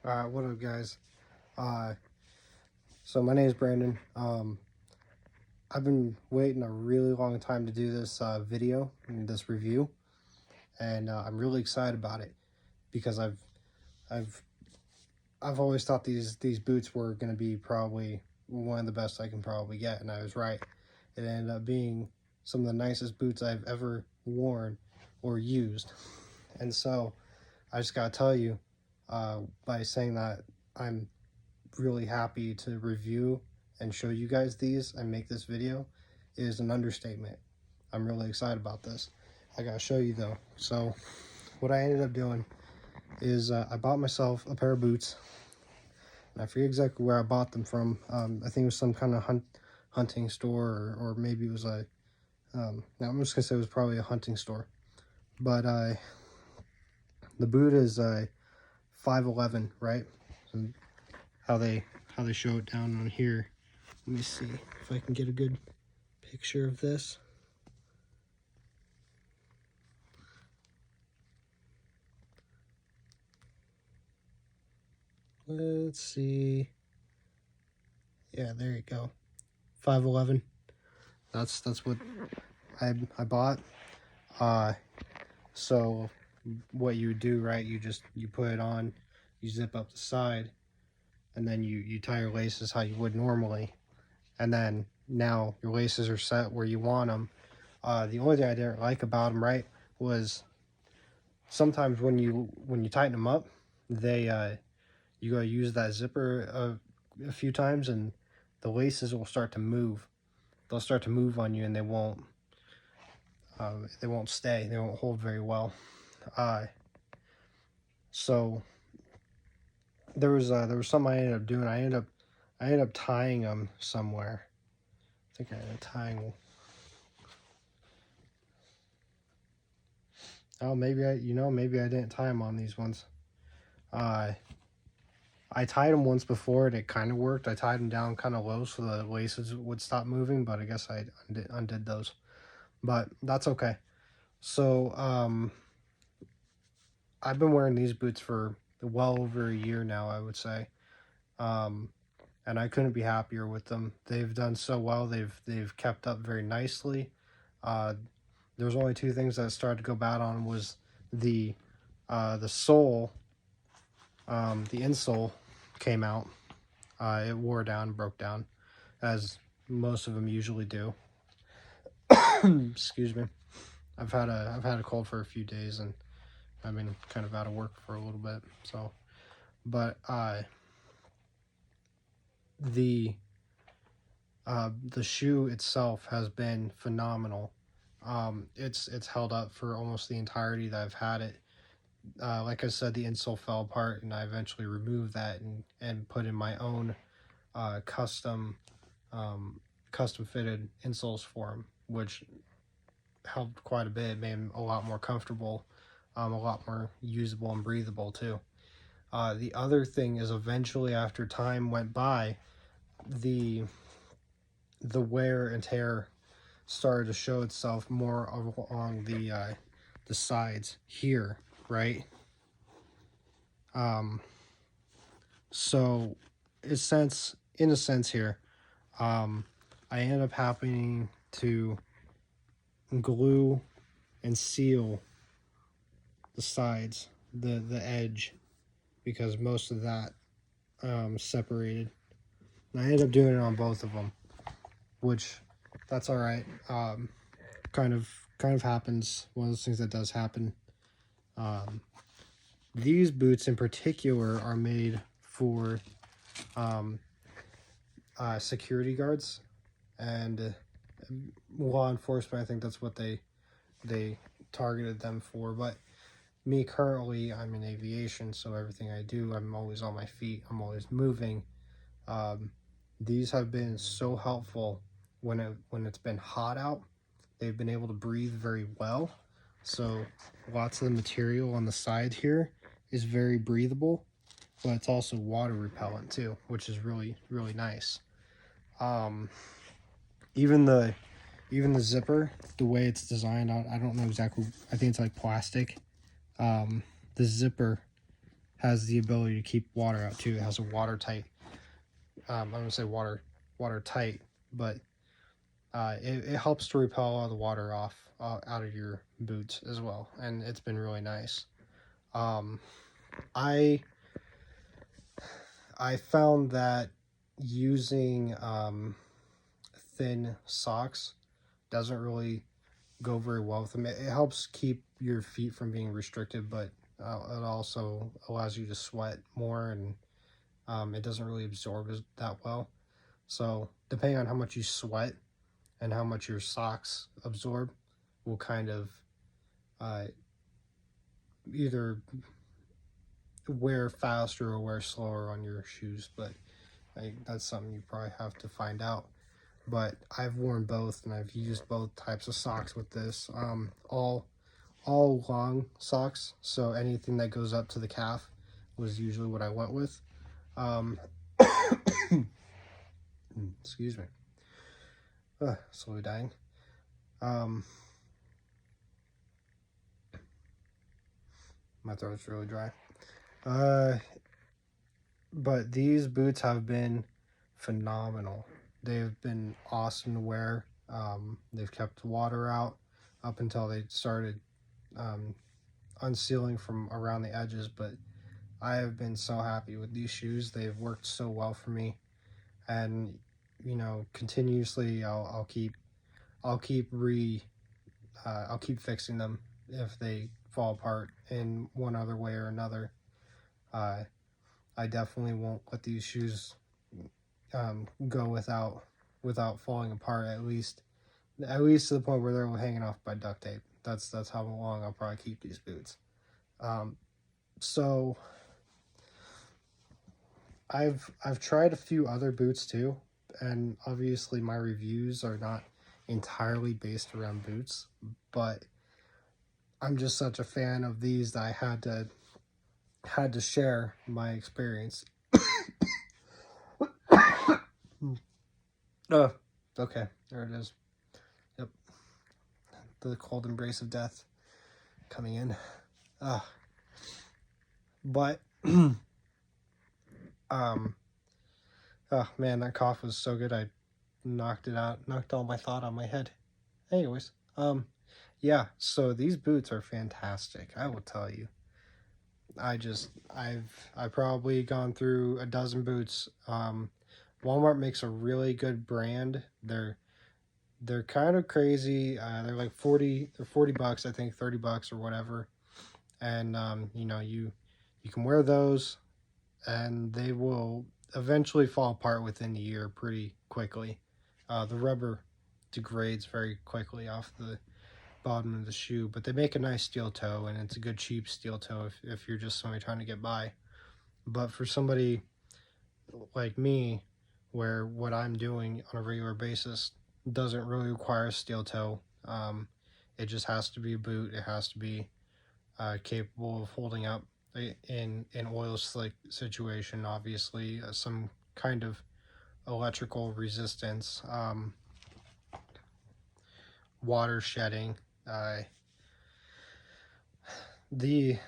What up, guys? So my name is Brandon. I've been waiting a really long time to do this video and this review, and I'm really excited about it because I've always thought these boots were going to be probably one of the best I can probably get, and I was right. It ended up being some of the nicest boots I've ever worn or used, and so I just gotta tell you, by saying that, I'm really happy to review and show you guys these and make this video is an understatement. I'm really excited about this. I gotta show you though. So what I ended up doing is I bought myself a pair of boots, and I forget exactly where I bought them from. I think it was some kind of hunting store, or maybe it was a now I'm just gonna say it was probably a hunting store. But the boot is 5'11", right? So how they show it down on here. Let me see if I can get a good picture of this. Let's see. Yeah, there you go. 5'11". That's what I bought. So what you do, right? You put it on, you zip up the side, and then you tie your laces how you would normally, and then now your laces are set where you want them. The only thing I didn't like about them, right, was sometimes when you tighten them up, they you gotta use that zipper a few times, and the laces will start to move. They'll start to move on you, and they won't stay. They won't hold very well. So there was something I ended up doing. I ended up tying them somewhere. I think I ended up tying. Oh, maybe maybe I didn't tie them on these ones. I tied them once before, and it kind of worked. I tied them down kind of low so the laces would stop moving, but I guess I undid those. But that's okay. So I've been wearing these boots for well over a year now, I would say, and I couldn't be happier with them. They've done so well. They've kept up very nicely. There's only two things that started to go bad on was the sole. The insole came out. It wore down, broke down, as most of them usually do. Excuse me. I've had a cold for a few days, and I've been kind of out of work for a little bit. So, but the shoe itself has been phenomenal. It's held up for almost the entirety that I've had it. Like I said, the insole fell apart, and I eventually removed that and put in my own custom fitted insoles for them, which helped quite a bit. It made them a lot more comfortable, a lot more usable and breathable too. The other thing is, eventually, after time went by, the wear and tear started to show itself more along the sides here, right? So in a sense here, I ended up having to glue and seal the sides, the edge, because most of that separated. And I ended up doing it on both of them, which that's all right. Kind of happens. One of those things that does happen. These boots in particular are made for security guards and law enforcement. I think that's what they targeted them for. But me currently, I'm in aviation, so everything I do, I'm always on my feet. I'm always moving. These have been so helpful when it's been hot out. They've been able to breathe very well. So lots of the material on the side here is very breathable, but it's also water repellent too, which is really, really nice. Even the zipper, the way it's designed, I don't know exactly. I think it's like plastic. The zipper has the ability to keep water out too. It has a watertight, I'm gonna say watertight, but it helps to repel all the water off out of your boots as well, and it's been really nice. I found that using thin socks doesn't really go very well with them. It helps keep your feet from being restricted, but it also allows you to sweat more, and it doesn't really absorb that well. So depending on how much you sweat and how much your socks absorb will kind of either wear faster or wear slower on your shoes, but that's something you probably have to find out. But I've worn both, and I've used both types of socks with this. All long socks, so anything that goes up to the calf was usually what I went with. Excuse me. Slowly dying. My throat's really dry. But these boots have been phenomenal. They've been awesome to wear. They've kept water out up until they started unsealing from around the edges, but I have been so happy with these shoes. They've worked so well for me, and you know, continuously I'll keep fixing them if they fall apart in one other way or another. I definitely won't let these shoes go without falling apart, at least to the point where they're hanging off by duct tape. That's how long I'll probably keep these boots. So I've tried a few other boots too, and obviously my reviews are not entirely based around boots, but I'm just such a fan of these that I had to share my experience. Oh, okay, there it is. Yep, the cold embrace of death coming in. But oh man, that cough was so good. I knocked all my thought on my head. Anyways, yeah, so these boots are fantastic, I will tell you. I've probably gone through a dozen boots. Walmart makes a really good brand. They're kind of crazy. They're like 40 bucks, I think, 30 bucks or whatever. And you know, you can wear those and they will eventually fall apart within a year pretty quickly. The rubber degrades very quickly off the bottom of the shoe, but they make a nice steel toe, and it's a good cheap steel toe if you're just somebody trying to get by. But for somebody like me, where what I'm doing on a regular basis doesn't really require a steel toe, it just has to be a boot. It has to be capable of holding up in an oil slick situation, obviously, some kind of electrical resistance, water shedding, the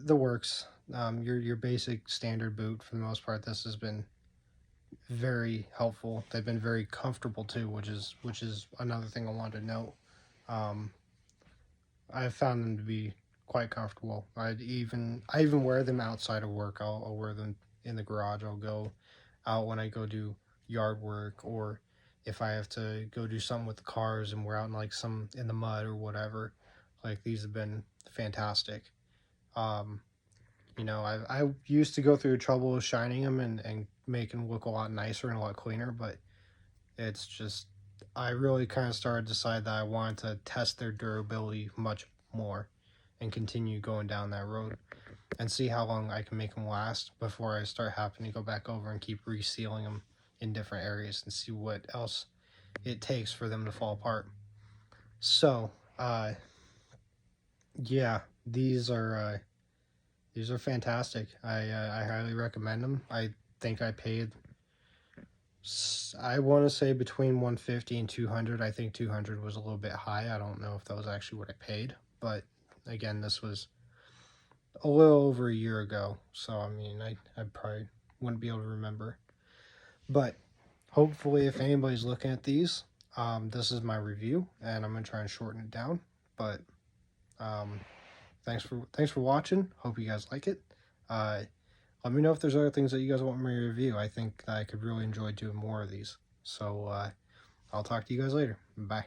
works. Your basic standard boot, for the most part. This has been very helpful. They've been very comfortable too, which is another thing I wanted to note. I've found them to be quite comfortable. I even wear them outside of work. I'll wear them in the garage. I'll go out when I go do yard work, or if I have to go do something with the cars and we're out in like in the mud or whatever. Like, these have been fantastic. You know, I used to go through trouble of shining them and making them look a lot nicer and a lot cleaner, but it's just, I really kind of started to decide that I wanted to test their durability much more and continue going down that road and see how long I can make them last before I start having to go back over and keep resealing them in different areas and see what else it takes for them to fall apart. So, yeah, these are fantastic. I highly recommend them. I think I paid, I want to say between $150 and $200. I think $200 was a little bit high. I don't know if that was actually what I paid, but again, this was a little over a year ago. So, I mean, I probably wouldn't be able to remember. But hopefully, if anybody's looking at these, this is my review, and I'm going to try and shorten it down. But thanks for watching. Hope you guys like it. Let me know if there's other things that you guys want me to review. I think that I could really enjoy doing more of these. So I'll talk to you guys later. Bye.